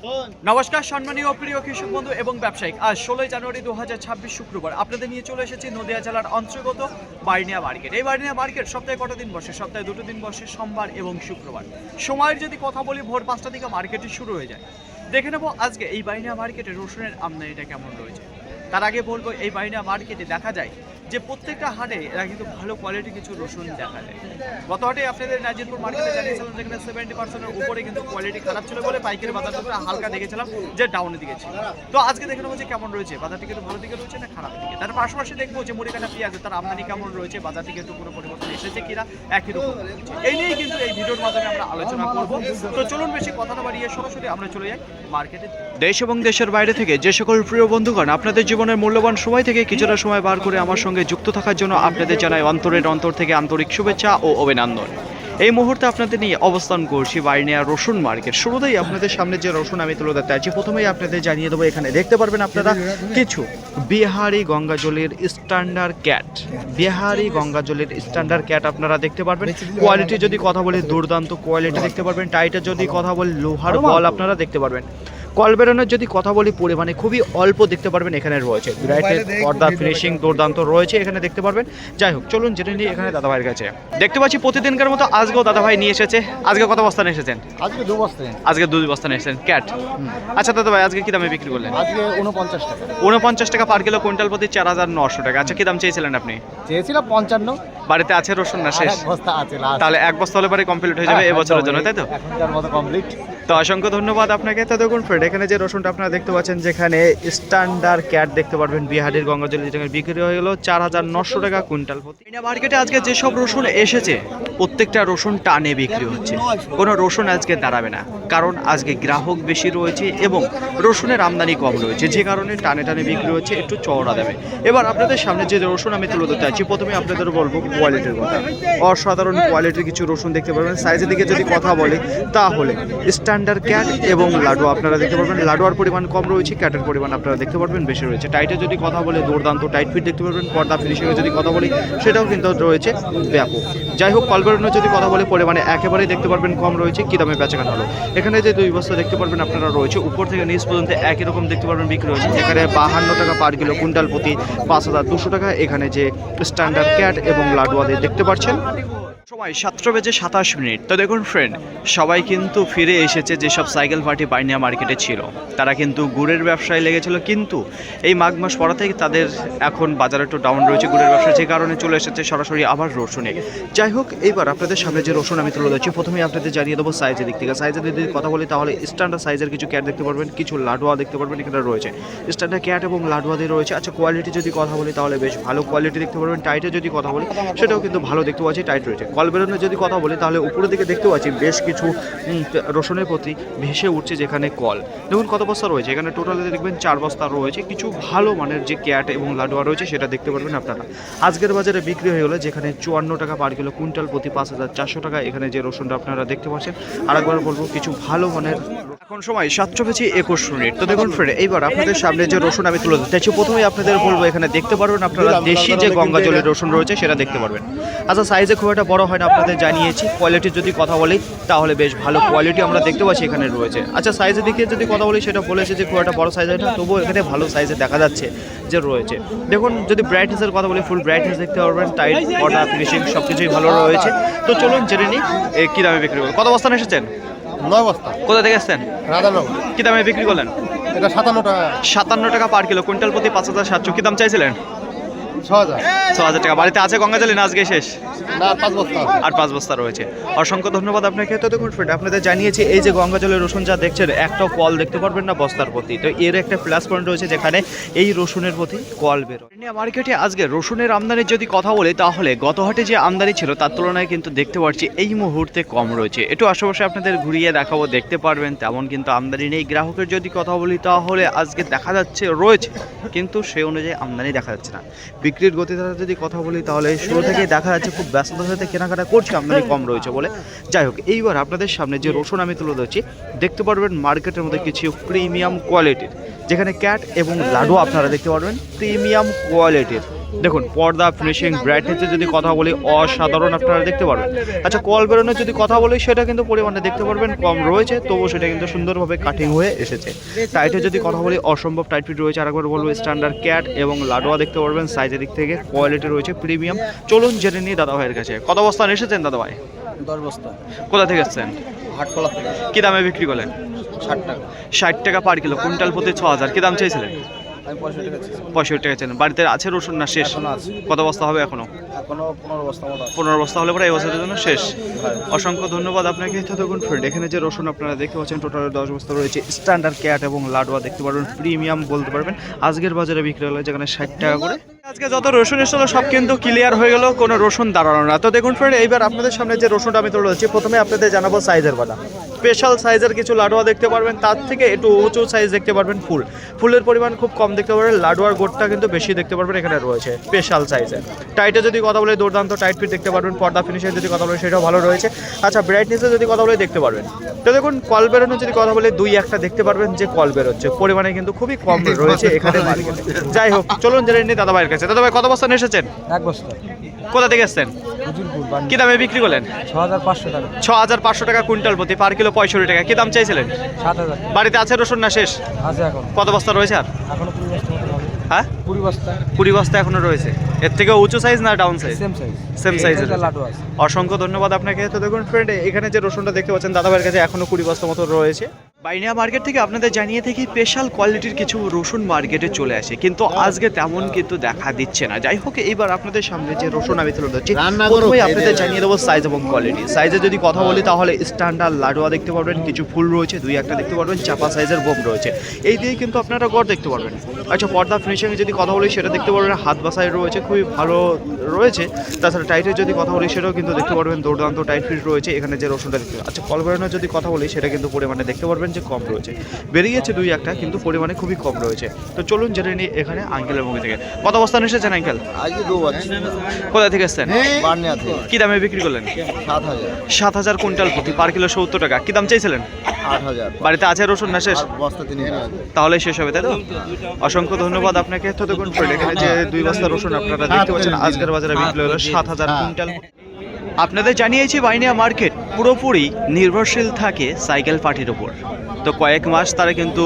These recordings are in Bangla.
নমস্কার সম্মানীয় প্রিয় কৃষক বন্ধু এবং ব্যবসায়িক। আজ 16 জানুয়ারি 2026 শুক্রবার আপনাদের নিয়ে চলে এসেছি নদিয়া জেলার অন্তর্গত বার্নিয়া মার্কেট। এই বার্নিয়া মার্কেট সপ্তাহে কটা দিন বসে? সপ্তাহে দুটো দিন বসে, সোমবার এবং শুক্রবার। সময়ের যদি কথা বলি, ভোর 5টা থেকে মার্কেটটি শুরু হয়ে যায়। দেখে নেব আজকে এই বার্নিয়া মার্কেটে রসুনের আমদানিটা কেমন রয়েছে। তার আগে বলবো, এই বার্নিয়া মার্কেটে দেখা যায় যে প্রত্যেকটা হাটে এরা কিন্তু ভালো কোয়ালিটি কিছু রসুন দেখা যায়। গত হাটে আপনাদের নাজিরপুর মার্কেটে জানিয়েছিলাম যেখানে 70% উপরে কিন্তু কোয়ালিটি খারাপ ছিল বলে পাইকারি বাজারটা হালকা দেখেছিলাম যে ডাউনের দিকে ছিল। তো আজকে দেখে নেবো যে কেমন রয়েছে, বাজারটি কিন্তু ভালো দিকে রয়েছে না খারাপ দিকে। তার পাশাপাশি দেখবো যে মুড়িকাটা পেঁয়াজ তার আমদানি কেমন রয়েছে, বাজার থেকে একটু পুরো পরিবর্তন এসেছে কিনা, একই রকম এই নিয়েই কিন্তু এই ভিডিওর মাধ্যমে আমরা আলোচনা করবো। তো চলুন বেশি কথা না বাড়িয়ে সরাসরি আমরা চলে যাই মার্কেটে। দেশ এবং দেশের বাইরে থেকে যে সকল প্রিয় বন্ধুগণ আপনাদের জীবনের মূল্যবান সময় থেকে কিছুটা সময় বার করে আমার সঙ্গে যুক্ত থাকার জন্য আপনাদের জানাই অন্তরের অন্তর থেকে আন্তরিক শুভেচ্ছা ও অভিনন্দন। এই মুহূর্তে আপনাদের নিয়ে অবস্থান করছি বার্নিয়া রসুন মার্কেট। শুরুতেই আপনাদের সামনে যে রসুন আমি তুলে ধরতে আছি, প্রথমেই আপনাদের জানিয়ে দেবো এখানে দেখতে পারবেন আপনারা কিছু বিহারি গঙ্গাজলের স্ট্যান্ডার্ড ক্যাট। বিহারি গঙ্গাজলের স্ট্যান্ডার্ড ক্যাট আপনারা দেখতে পারবেন। কোয়ালিটি যদি কথা বলি দুর্দান্ত কোয়ালিটি দেখতে পারবেন। টাইটের যদি কথা বলি লোহার বল আপনারা দেখতে পারবেন। কল বেরোনোর যদি কথা বলি পরিমাণে খুবই অল্প দেখতে পারবেন এখানে রয়েছে। ব্রাইটের পর্দা ফিনিশিং দুর্দান্ত রয়েছে এখানে দেখতে পারবেন। যাই হোক চলুন জেনে নিই এখানে দাদাভাইয়ের কাছে। দেখতে পাচ্ছি প্রতিদিনকার মতো আজকেও দাদাভাই নিয়ে এসেছে। আজকে কত বস্তা নিয়ে এসেছেন? আজকে 2 বস্তা। আজকে 2 বস্তা নিয়ে এসেছেন ক্যাট। আচ্ছা দাদাভাই আজকে কি দামে বিক্রি করলেন? আজকে 49 টাকা। 49 টাকা পার কিলো, কুইন্টাল প্রতি 4900 টাকা। আচ্ছা কি দাম চেয়েছিলেন আপনি? চেয়েছিলাম 55। বাড়িতে আছে রসুন না শেষ? এক বস্তা আছে লাস্ট। তাহলে এক বস্তা হলে পরে কমপ্লিট হয়ে যাবে এবছরের জন্য, তাই তো? এখনকার মতো কমপ্লিট। তো অসংখ্য ধন্যবাদ আপনাকে। তো দেখুন ফ্রেন্ড, এখানে যে রসুনটা আপনারা দেখতে পাচ্ছেন যেখানে স্ট্যান্ডার্ড ক্যাট দেখতে পারবেন বিহারের গঙ্গাজলি, যেখানে বিক্রি হয়ে গেল 4900 টাকা কুইন্টাল প্রতি। মার্কেটে আজকে যেসব রসুন এসেছে প্রত্যেকটা রসুন টানে বিক্রি হচ্ছে। কোনো রসুন আজকে দাঁড়াবে না, কারণ আজকে গ্রাহক বেশি রয়েছে এবং রসুনের আমদানি কম রয়েছে, যে কারণে টানে টানে বিক্রি হচ্ছে একটু চওড়া দামে। এবার আপনাদের সামনে যে রসুন আমি তুলে ধরতে চাইছি, প্রথমে আপনাদের বলবো কোয়ালিটির কথা। অসাধারণ কোয়ালিটির কিছু রসুন দেখতে পারবেন। সাইজের দিকে যদি কথা বলি তাহলে স্ট্যান্ডার্ড ক্যাট এবং লাডুয়া আপনারা দেখতে পারবেন। লাডুয়ার পরিমাণ কম রয়েছে, ক্যাটের পরিমাণ আপনারা দেখতে পারবেন বেশি রয়েছে। টাইটে যদি কথা বলে দুর্দান্ত টাইট ফিট দেখতে পারবেন। পর্দা ফিনিশিংয়ে যদি কথা বলি সেটাও কিন্তু রয়েছে ব্যাপক। যাই হোক কলবেরনের যদি কথা বলে পরিমাণে একেবারেই দেখতে পারবেন কম রয়েছে। কী দামে বেচাকেনা হলো? এখানে যে 2 বস্তা দেখতে পারবেন আপনারা রয়েছে, উপর থেকে নিচ পর্যন্ত একই রকম দেখতে পারবেন বিক্রি হয়েছে। এখানে 52 টাকা পার কিলো, কুইন্টাল প্রতি 5200 টাকা। এখানে যে স্ট্যান্ডার্ড ক্যাট এবং লাডুয়াদের দেখতে পাচ্ছেন। সময় 7:27। তো দেখুন ফ্রেন্ড, সবাই কিন্তু ফিরে এসেছে। যেসব সাইকেল পার্টি বার্নিয়া মার্কেটে ছিল তারা কিন্তু গুড়ের ব্যবসায় লেগেছিল, কিন্তু এই মাঘ মাস পড়া থেকে তাদের এখন বাজারে একটু ডাউন রয়েছে গুড়ের ব্যবসা, যে কারণে চলে এসেছে সরাসরি আবার রসুনে। যাই হোক এইবার আপনাদের সামনে যে রসুন আমি তুলে ধরছি, প্রথমেই আপনাদের জানিয়ে দেবো সাইজের দিক থেকে। সাইজের যদি কথা বলি তাহলে স্ট্যান্ডার্ড সাইজের কিছু ক্যাট দেখতে পারবেন, কিছু লাডুয়া দেখতে পারবেন এখানে রয়েছে। স্ট্যান্ডার্ড ক্যাট এবং লাডুয়াদের রয়েছে। আচ্ছা কোয়ালিটি যদি কথা বলি তাহলে বেশ ভালো কোয়ালিটি দেখতে পারবেন। টাইটে যদি কথা বলি সেটাও কিন্তু ভালো দেখতে পাচ্ছি, টাইট রয়েছে। কল বেরোনোর যদি কথা বলি তাহলে উপরের দিকে দেখতে পাচ্ছি বেশ কিছু রসুনের প্রতি ভেসে উঠছে যেখানে কল। দেখুন কত বস্তা রয়েছে এখানে, টোটালে দেখবেন 4 বস্তা রয়েছে। কিছু ভালো মানের যে ক্যাট এবং লাডুয়া রয়েছে সেটা দেখতে পারবেন আপনারা। আজকের বাজারে বিক্রি হয়ে গেলো যেখানে 54 টাকা পার কিলো, কুইন্টাল প্রতি 5400 টাকা। এখানে যে রসুনটা আপনারা দেখতে পাচ্ছেন, আরেকবার বলবো কিছু ভালো মানের। এখন সময় 7:21। তো দেখুন ফ্রেন্ড, এইবার আপনাদের সামনে যে রসুন আমি তুলে ধরতে চাইছি, প্রথমেই আপনাদের বলবো এখানে দেখতে পারবেন আপনারা দেশি যে গঙ্গাজলের রসুন রয়েছে সেটা দেখতে পারবেন। আচ্ছা সাইজে খুব একটা বড় হয় না আপনাদের জানিয়েছি। কোয়ালিটির যদি কথা বলি তাহলে বেশ ভালো কোয়ালিটি আমরা দেখতে পাচ্ছি এখানে রয়েছে। আচ্ছা সাইজের দিকে যদি কথা বলি সেটা বলেছে যে খুব একটা বড় সাইজ হয় না, তবুও এখানে ভালো সাইজে দেখা যাচ্ছে যে রয়েছে। দেখুন যদি ব্রাইটনেসের কথা বলি, ফুল ব্রাইটনেস দেখতে পারবেন। টাইট পর্দা ফিনিশিং সব কিছুই ভালো রয়েছে। তো চলুন জেনে নিই কী দামে বিক্রি করবেন। কত বস্তা এসেছেন? 9 বস্তা। কোথা থেকে এসেছেন? রাধানগর। কী দামে বিক্রি করলেন? এটা 57 টাকা। 57 টাকা পার কিলো, কুইন্টাল প্রতি 5700। কী দাম চাইছিলেন? 6000 টাকা। বাড়িতে আছে গঙ্গাজলি না আজকে শেষ? না 5 বস্তা আর 5 বস্তা রয়েছে। অসংখ্য ধন্যবাদ আপনাকে। তো দেখুন ফ্রেন্ড, আপনাদের জানিয়েছি এই যে গঙ্গাজলের রসুন যা দেখছেন একটা কল দেখতে পারবেন না বস্তার প্রতি। তো এর একটা প্লাস পয়েন্ট রয়েছে যেখানে এই রসুনের প্রতি কল বেরোয়। মার্কেটে আজকে রসুনের আমদানির যদি কথা বলি তাহলে গত হাটে যে আমদানি ছিল তার তুলনায় কিন্তু দেখতে পাচ্ছি এই মুহূর্তে কম রয়েছে। একটু আশেপাশে আপনাদের ঘুরিয়ে দেখাবো, দেখতে পারবেন তেমন কিন্তু আমদানি নেই। গ্রাহকের যদি কথা বলি তাহলে আজকে দেখা যাচ্ছে রয়েছে, কিন্তু সেই অনুযায়ী আমদানি দেখা যাচ্ছে না। বিক্রির গতিধারা যদি কথা বলি তাহলে শুরু থেকেই দেখা যাচ্ছে খুব ব্যস্ততার সাথে কেনাকাটা করছে, আমদানি কম রয়েছে বলে। যাই হোক এইবার আপনাদের সামনে যে রসুন আমি তুলে ধরছি দেখতে পারবেন মার্কেটের মধ্যে কিছু প্রিমিয়াম কোয়ালিটির, যেখানে ক্যাট এবং লাডুয়া আপনারা দেখতে পারবেন প্রিমিয়াম কোয়ালিটির। দেখুন পর্দা ফিনিশিং ব্রাইটনেসে যদি কথা বলি অসাধারণ আপনারা দেখতে পারবেন। আচ্ছা কল বেরোনোর যদি কথা বলি সেটা কিন্তু পরিমাণে দেখতে পারবেন কম রয়েছে, তবুও সেটা কিন্তু সুন্দরভাবে কাটিং হয়ে এসেছে। টাইটে যদি কথা বলি অসম্ভব টাইট ফিট রয়েছে, আরেকবার বলবো স্ট্যান্ডার্ড ক্যাট এবং লাডোয়া দেখতে পারবেন। সাইজের দিক থেকে কোয়ালিটি রয়েছে প্রিমিয়াম। চলুন জেনে নিই দাদা ভাইয়ের কাছে। কত বস্তা এসেছেন দাদা ভাই? 10 বস্তা। কোথা থেকে এসেছেন? হাটকলা থেকে। কি দামে বিক্রি করলেন? 60 টাকা। 60 টাকা পার কিলো, কুইন্টাল প্রতি 6000। কি দাম চাইছিলেন? আমি 65 টাকা চাইছি। 65 টাকা চাইলেন। বাড়িতে আছে রসুন না শেষ? এখনো আছে। কত বস্তা হবে এখনো? এখনো 15 বস্তা মতো আছে। 15 বস্তা হলে পরে এই বছরের জন্য শেষ। হ্যাঁ। অসংখ্য ধন্যবাদ আপনাকে। ততক্ষণ ফ্রেন্ড এখানে যে রসুন আপনারা দেখতে পাচ্ছেন টোটাল 10 বস্তা রয়েছে। স্ট্যান্ডার্ড ক্যাট এবং লাডোয়া দেখতে পারবেন, প্রিমিয়াম বলতে পারবেন। আজকের বাজারে বিক্রি হলো যেখানে 60 টাকা করে। আজকে যত রসুন এসেছিল সব কিন্তু ক্লিয়ার হয়ে গেল, কোনো রসুন দাঁড়ানো না। তো দেখুন ফ্রেন্ড এইবার আপনাদের সামনে যে রসুনটা আমি তুলে ধরছি, প্রথমে আপনাদের জানাবো সাইজের কথা। স্পেশাল সাইজের কিছু লাডোয়া দেখতে পারবেন, তার থেকে একটু উঁচু সাইজ দেখতে পারবেন। ফুলের পরিমাণ খুব কম দেখতে পারবেন, লাডোয়ার গোটটা কিন্তু বেশি দেখতে পারবেন এখানে রয়েছে স্পেশাল সাইজের। টাইটে যদি কথা বলে দুর্দান্ত টাইট ফিট দেখতে পারবেন, পর্দা ফিনিশের যদি কথা বলে সেটাও ভালো রয়েছে। আচ্ছা ব্রাইটনেসে যদি কথা বলে দেখতে পারবেন। তো দেখুন কল বেরোনো যদি কথা বলে 2-1টা দেখতে পারবেন যে কল বেরোচ্ছে, পরিমাণে কিন্তু খুবই কম রয়েছে এখানে মার্কেটে। যাই হোক চলুন জেনে নিই দাদা ভাইয়ের কাছে। দাদা ভাই কত বস্তা এসেছেন? 1 বস্তা। কোথা থেকে এসেছেন? কি দামে বিক্রি করলেন? 6500 টাকা। 6500 টাকা কুইন্টাল প্রতি, পার কিলো 65 টাকা। কি দাম চাইছিলেন? 7000। বাড়িতে আছে রসুন না শেষ? আছে এখন। কত বস্তা রয়েছে আর? এখনো 20 বস্তা মতো হবে। হ্যাঁ 20 বস্তা। 20 বস্তা এখনো রয়েছে। এর থেকে উঁচু সাইজ না down size? Same size. Same সাইজের। লাডু আছে। অসংখ্য ধন্যবাদ আপনাকে। তো দেখুন ফ্রেন্ড এখানে যে রসুনটা দেখতে পাচ্ছেন দাদা ভাইয়ের কাছে এখনো 20 বস্তা মতো রয়েছে। বাইনিয়া মার্কেট থেকে আপনাদের জানিয়ে থাকি স্পেশাল কোয়ালিটির কিছু রসুন মার্কেটে চলে আসে, কিন্তু আজকে তেমন কিন্তু দেখা দিচ্ছে না। যাই হোক এইবার আপনাদের সামনে যে রসুন আমি তুলে ধরছি, প্রথমেই আপনাদের জানিয়ে দেবো সাইজ এবং কোয়ালিটি। সাইজে যদি কথা বলি তাহলে স্ট্যান্ডার্ড লাডোয়া দেখতে পারবেন, কিছু ফুল রয়েছে, 2-1টা দেখতে পারবেন, চাপা সাইজের বোম রয়েছে। এই দিয়ে কিন্তু আপনারা গড় দেখতে পারবেন। আচ্ছা পর্দা ফিনিশিংয়ে যদি কথা বলি সেটা দেখতে পারবেন, হাত বাসায় রয়েছে, খুবই ভালো রয়েছে। তাছাড়া টাইটের যদি কথা বলি সেটাও কিন্তু দেখতে পারবেন, দুর্দান্ত টাইট ফিট রয়েছে এখানে যে রসুনটা দেখতে। আচ্ছা কল বেরোনোর যদি কথা বলি সেটা কিন্তু পরিমাণে দেখতে পারবেন যে কম রয়েছে, বেরিয়েছে 2-1টা কিন্তু পরিমাণে খুবই কম রয়েছে। তো চলুন জেনে নিই এখানে আঙ্কেলের মুখ থেকে। কত বস্তা এসেছেন আঙ্কেল? আজকে 2 আছে। কোথা থেকে এসেছেন? বার্নিয়া থেকে। কি দামে বিক্রি করলেন? 7000। 7000 কুইন্টাল প্রতি, পার কিলো 70 টাকা। কি দাম চাইছিলেন? 8000। বাড়িতে আছে রসুন না শেষ? বস্তা 3 আছে। তাহলে শেষ হবে তাই তো? অসংখ্য ধন্যবাদ আপনাকে। তো দেখুন এখানে যে 2 বস্তা রসুন আপনারা দেখতে পাচ্ছেন আজকের বাজারে বিক্রি হলো 7000 কুইন্টাল। আপনাদের জানিয়েছি বাইনিয়া মার্কেট পুরোপুরি নির্ভরশীল থাকে সাইকেল পার্টির উপর। তো কয়েক মাস তারা কিন্তু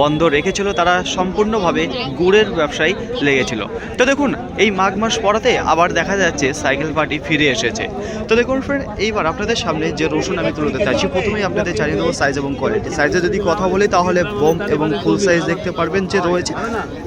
বন্ধ রেখেছিল, তারা সম্পূর্ণভাবে গুড়ের ব্যবসায় লেগেছিল। তো দেখুন এই মাঘ মাস পড়াতে আবার দেখা যাচ্ছে সাইকেল পার্টি ফিরে এসেছে। তো দেখুন ফ্রেন্ড এইবার আপনাদের সামনে যে রসুন আমি তুলে ধরতে চাইছি, প্রথমেই আপনাদের জানিয়ে দেবো সাইজ এবং কোয়ালিটি। সাইজে যদি কথা বলি তাহলে বোম এবং ফুল সাইজ দেখতে পারবেন যে রয়েছে,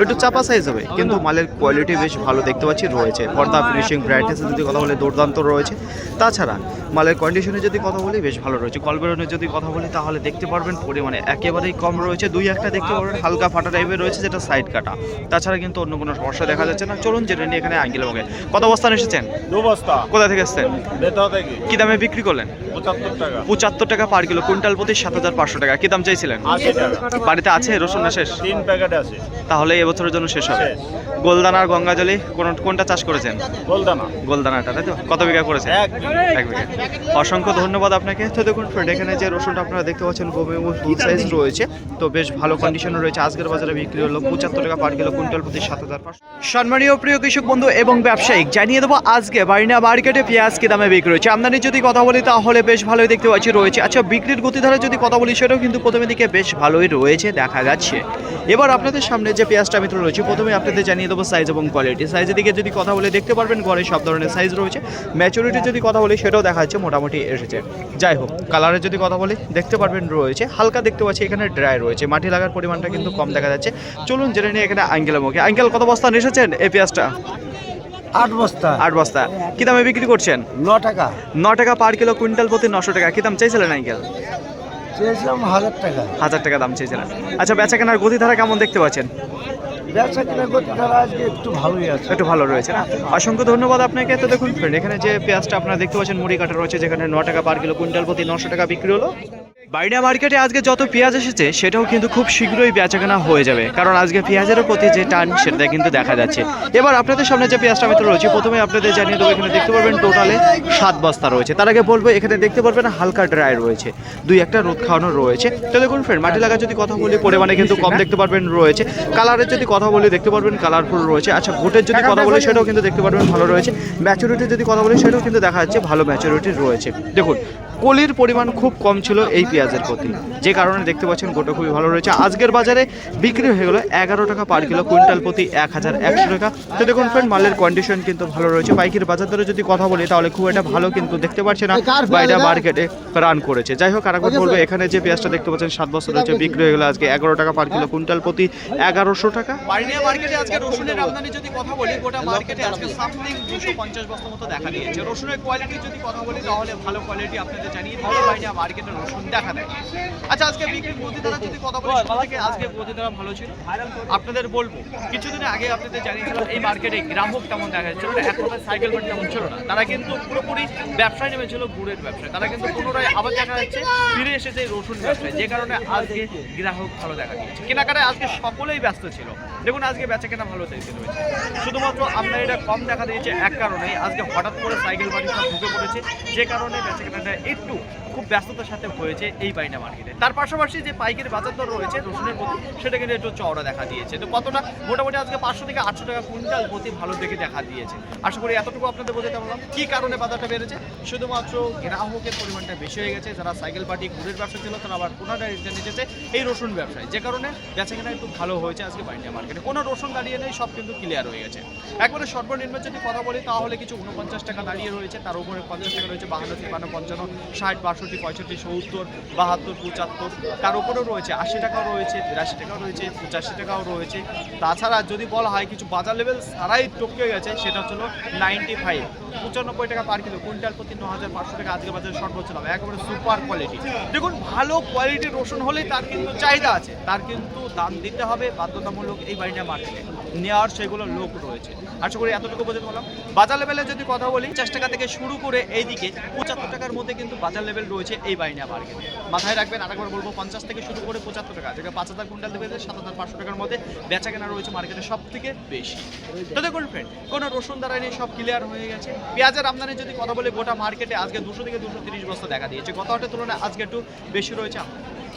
একটু চাপা সাইজ হবে কিন্তু মালের কোয়ালিটি বেশ ভালো দেখতে পাচ্ছি রয়েছে। পর্দা ফিনিশিং ব্রাইটনেসে যদি কথা বলে দুর্দান্ত রয়েছে। তাছাড়া মালের কন্ডিশনে যদি কথা বলি বেশ ভালো রয়েছে। কল বেরোনোর যদি কথা বলি তাহলে দেখতে পারবেন পরিমাণে একেবারেই কম রয়েছে, 2-1টা দেখতে পারবেন হালকা ফাটা টাইপের রয়েছে যেটা সাইড কাটা। তাছাড়া কিন্তু অন্য কোনো সমস্যা দেখা যাচ্ছে না। চলুন জেনে নিয়ে এখানে আঙ্কেল মুখে। কত বস্তা এসেছেন? 2 বস্তা। কোথা থেকে এসেছেন? বেতা থেকে। কি দামে বিক্রি করলেন? 75 টাকা। 75 টাকা পার কিলো, কুইন্টাল প্রতি 7500 টাকা। কি দাম চাইছিলেন? 80 টাকা। বাড়িতে আছে রসুন না শেষ? 3 প্যাকেট আছে। তাহলে এবছরের জন্য শেষ হবে। শেষ। গোলদানা আর গঙ্গাজলি কোনটা চাষ করেছেন? গোলদানা। গোলদানাটা তাই তো? কত বিঘা করেছেন? 1 বিঘা। 1 বিঘা। অসংখ্য ধন্যবাদ আপনাকে। তো দেখুন ফ্রেন্ড এখানে যে রসুনটা আপনারা দেখতে পাচ্ছেন গোবে এবং ফুল সাইজ রয়েছে, তো বেশ ভালো কন্ডিশনে রয়েছে। আজকের বাজারে বিক্রি হলো 75 টাকা পার কিলো, কুইন্টাল প্রতি 7500। সম্মানীয় প্রিয় কৃষক বন্ধু এবং ব্যবসায়িক জানিয়ে দেবো আজকে বাইনা মার্কেটে পেঁয়াজ কি দামে বিক্রি হচ্ছে। আমদানি যদি কথা বলি তাহলে বেশ ভালোই দেখতে পাচ্ছি রয়েছে। আচ্ছা বিক্রির গতিধারা যদি কথা বলি সেটাও কিন্তু প্রথমে দিকে বেশ ভালোই রয়েছে দেখা যাচ্ছে। এবার আপনাদের সামনে যে পেঁয়াজটা আমি তুলে রয়েছি, প্রথমে আপনাদের জানিয়ে দেবো সাইজ এবং কোয়ালিটি। সাইজের দিকে যদি কথা বলে দেখতে পারবেন ঘরে সব ধরনের সাইজ রয়েছে। ম্যাচুরিটি যদি কথা বলি সেটাও দেখা যাচ্ছে মোটামুটি এসেছে। যাই হোক কালারের যদি কথা বলি দেখতে পারবেন রয়েছে হালকা দেখতে পাচ্ছি এখানে ড্রাই রয়েছে, মাটি লাগার পরিমাণটা কিন্তু কম দেখা যাচ্ছে। চলুন জেনে নিয়ে এখানে আঙ্কেলের মুখে। আঙ্কেল কত বস্তা এসেছেন এই পেঁয়াজটা? 8 বস্তা। 8 বস্তা। কি দামে বিক্রি করছেন? 9 টাকা। 9 টাকা পার কিলো, কুইন্টাল প্রতি 900 টাকা। কি দাম চাইছিলেন আঙ্কেল? চেয়েছিলাম 1000 টাকা। 1000 টাকা দাম চেয়েছিলেন। আচ্ছা বেচা কেনার গতিধারা কেমন দেখতে পাচ্ছেন? ব্যবসা কেনার গতিধারা আজকে একটু ভালোই আছে। একটু ভালো রয়েছে না? অসংখ্য ধন্যবাদ আপনাকে। তো দেখুন ফ্রেন্ড এখানে যে পেঁয়াজটা আপনারা দেখতে পাচ্ছেন মুড়ি কাটা রয়েছে, যেখানে 9 টাকা পার কিলো, কুইন্টাল প্রতি 900 টাকা বিক্রি হলো। বাইনা মার্কেটে আজকে যত পেঁয়াজ এসেছে সেটাও কিন্তু খুব শীঘ্রই বেচাকেনা হয়ে যাবে, কারণ আজকে পেঁয়াজের প্রতি যে টান সেটা কিন্তু দেখা যাচ্ছে। এবার আপনাদের সামনে যে পেঁয়াজটা আমি রয়েছে, প্রথমে আপনাদের জানিয়ে দেবো এখানে দেখতে পারবেন টোটালে 7 বস্তা রয়েছে। তার আগে বলবো এখানে দেখতে পারবেন হালকা ড্রাই রয়েছে, দুই একটা রোদ খাওয়ানো রয়েছে। তো দেখুন ফ্রেন্ড, মাটি লাগা যদি কথা বলি পরিমাণে কিন্তু কম দেখতে পারবেন রয়েছে। কালারের যদি কথা বলি দেখতে পারবেন কালারফুল রয়েছে। আচ্ছা, গোটের যদি কথা বলি সেটাও কিন্তু দেখতে পারবেন ভালো রয়েছে। ম্যাচুরিটি যদি কথা বলি সেটাও কিন্তু দেখা যাচ্ছে ভালো ম্যাচুরিটি রয়েছে। দেখুন কলির পরিমাণ খুব কম ছিল এই পেঁয়াজের প্রতি, যে কারণে দেখতে পাচ্ছেন গোটা খুবই ভালো রয়েছে। আজকের বাজারে বিক্রি হয়ে গেল 11 টাকা পার কিলো, কুইন্টাল প্রতি 1100 টাকা। তো দেখুন ফ্রেন্ড, মালের কন্ডিশন কিন্তু ভালো রয়েছে। পাইকারি বাজার দরে যদি কথা বলি তাহলে খুব একটা ভালো কিন্তু দেখতে পাচ্ছি না বাইরে মার্কেটে রান করেছে। যাই হোক, আরেকবার বলবো এখানে যে পেঁয়াজটা দেখতে পাচ্ছেন 7 বস্তা রয়েছে, বিক্রি হয়ে গেল আজকে 11 টাকা পার কিলো, কুইন্টাল প্রতি 1100 টাকা। বাইরে মার্কেটে আজকে রসুনের আমদানি যদি কথা বলি, গোটা মার্কেটে আজকে সামথিং 250 বস্তা মতো দেখা দিয়েছে। রসুনের কোয়ালিটি যদি কথা বলি তাহলে ভালো কোয়ালিটি আপনাদের জানিয়ে দিই, বাইরে মার্কেটের রসুন দেখা দেয়। আচ্ছা, আজকে বিক্রির প্রতিদারা যদি কথা বলি, সব থেকে আজকে প্রতিদারা ভালো ছিল। আপনাদের বলবো কিছুদিন আগে আপনাদের জানিয়েছিলাম এই মার্কেটে গ্রাহক তেমন দেখা যাচ্ছিল না, এক কথায় সাইকেল বাট তেমন ছিল না। তারা কিন্তু পুরোপুরি ব্যবসায় নেমেছিল, গুড়ের ব্যবসায়। তারা কিন্তু পুনরায় আবার দেখা যাচ্ছে ফিরে এসেছে এই রসুন ব্যবসায়, যে কারণে আজকে গ্রাহক ভালো দেখা দিয়েছে। কেনাকাটায় আজকে সকলেই ব্যস্ত ছিল। দেখুন আজকে বেচা কেনা ভালো চাইতে রয়েছে। শুধুমাত্র আমরা এটা কম দেখা দিয়েছে এক কারণেই, আজকে হঠাৎ করে সাইকেল বাড়ি সব ঢুকে পড়েছে, যে কারণে বেচা কেনাটা একটু খুব ব্যস্ততার সাথে হয়েছে এই বাইনা মার্কেটে। তার পাশাপাশি যে পাইকারি বাজার দর রয়েছে রসুনের প্রতি, সেটা কিন্তু একটু চওড়া দেখা দিয়েছে। তো কতটা, মোটামুটি আজকে 500 থেকে 800 টাকা কুইন্টাল প্রতি ভালো দেখে দেখা দিয়েছে। আশা করি এতটুকু আপনাদের বোঝাতে পারলাম কি কারণে বাজারটা বেড়েছে। শুধুমাত্র গ্রাহকের পরিমাণটা বেশি হয়ে গেছে। যারা সাইকেল পার্টি গুড়ের ব্যবসা ছিল তারা আবার পুনরায় নিতেছে এই রসুন ব্যবসায়, যে কারণে বেচা কেনা একটু ভালো হয়েছে আজকে বাইনা মার্কেটে। কোনো রসুন দাঁড়িয়ে নেই, সব কিন্তু ক্লিয়ার হয়ে গেছে। একবারে সর্বনিম্ন যদি কথা বলি তাহলে কিছু 49 টাকা দাঁড়িয়ে রয়েছে, তার উপরে 50 টাকা রয়েছে, 52, 53, 55, 60, 62, 65, 70, 72, 75, তার উপরেও রয়েছে 80 টাকাও রয়েছে, 83 টাকাও রয়েছে, 85 টাকাও রয়েছে। তাছাড়া যদি বলা হয় কিছু বাজার লেভেল সারাই টপকে গেছে, সেটা হলো 95, 95 টাকা পার কিলো, কুইন্টাল প্রতি 9500 টাকা আজকে বাজারে সর্বোচ্চ দাম। একেবারে সুপার কোয়ালিটি। দেখুন ভালো কোয়ালিটির রসুন হলেই তার কিন্তু চাহিদা আছে, তার কিন্তু দাম দিতে হবে বাধ্যতামূলক এই বাইনা মার্কেটে, নেওয়ার সেগুলো লোক রয়েছে। আশা করি এতটুকু বোঝাতে পারলাম। বাজার লেভেলে যদি কথা বলি 50 টাকা থেকে শুরু করে এইদিকে 75 টাকার মধ্যে কিন্তু বাজার লেভেল রয়েছে এই বাইনা মার্কেটে। মাথায় রাখবেন, আরেকবার বলবো 50 থেকে শুরু করে 75 টাকা, যেটা 5000 কুইন্টাল দেবে 7500 টাকার মধ্যে বেচা কেনা রয়েছে মার্কেটে সব থেকে বেশি। তো দেখুন ফ্রেন্ড, কোনো রসুন দাঁড়ায়নি, সব ক্লিয়ার হয়ে গেছে। পেঁয়াজের আমদানি যদি কথা বলি গোটা মার্কেটে আজকে 200 থেকে 230 বস্তা দেখা দিয়েছে, গত হাটের তুলনায় আজকে একটু বেশি রয়েছে।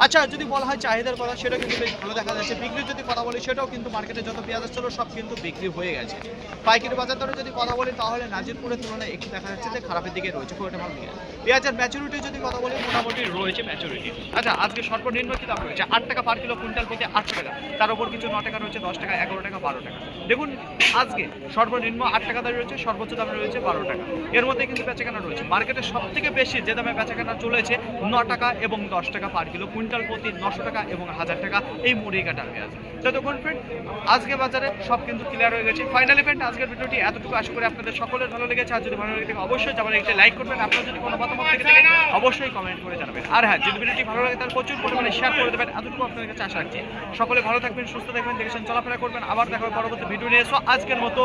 আচ্ছা, যদি বলা হয় চাহিদার কথা, সেটা কিন্তু বেশ ভালো দেখা যাচ্ছে। বিক্রির যদি কথা বলি সেটাও কিন্তু মার্কেটে যত পেঁয়াজ ছিল সব কিন্তু বিক্রি হয়ে গেছে। পাইকারি বাজার দরে যদি কথা বলি তাহলে নাজিরপুরের তুলনায় একটু দেখা যাচ্ছে যে খারাপের দিকে রয়েছে, খুব একটা ভালো দিকে। পেঁয়াজের ম্যাচুরিটি যদি কথা বলি মোটামুটি রয়েছে ম্যাচুরিটি। আচ্ছা, আজকে সর্বনিম্ন কি দাম রয়েছে 8 টাকা পার কিলো, কুইন্টাল প্রতি 800 টাকা, তার উপর কিছু 9 টাকা রয়েছে, 10 টাকা, 11 টাকা, 12 টাকা। দেখুন আজকে সর্বনিম্ন 8 টাকা দামে রয়েছে, সর্বোচ্চ দামে রয়েছে 12 টাকা। এর মধ্যে কিন্তু বেচাকেনা রয়েছে। মার্কেটে সব থেকে বেশি যে দামে বেচাকেনা চলেছে 9 টাকা এবং 10 টাকা পার কিলো, কুইন্টাল প্রতি 900 টাকা এবং 1000 টাকা এই মুড়ি কাটা পেঁয়াজ। তো দেখুন ফ্রেন্ড, আজকে বাজারে সব কিন্তু ক্লিয়ার হয়ে গেছে। ফাইনালি ফ্রেন্ড, আজকের ভিডিওটি এতটুকু। আশা করি আপনাদের সকলের ভালো লেগেছে। আর যদি ভালো লেগে থাকে অবশ্যই যাবেন একটা লাইক করবেন। আপনারা যদি কোনো মতামত থেকে থাকে অবশ্যই কমেন্ট করে জানাবেন। আর হ্যাঁ, যদি ভিডিওটি ভালো লাগে তাহলে প্রচুর পরিমাণে শেয়ার করে দেবেন। এতটুকু আপনাদের কাছে আশা রাখছি। সকলে ভালো থাকবেন, সুস্থ থাকবেন, দেখেছেন চলাফেরা করবেন। আবার দেখা হবে পরবর্তী ভিডিও নিয়ে। সো আজকের মতো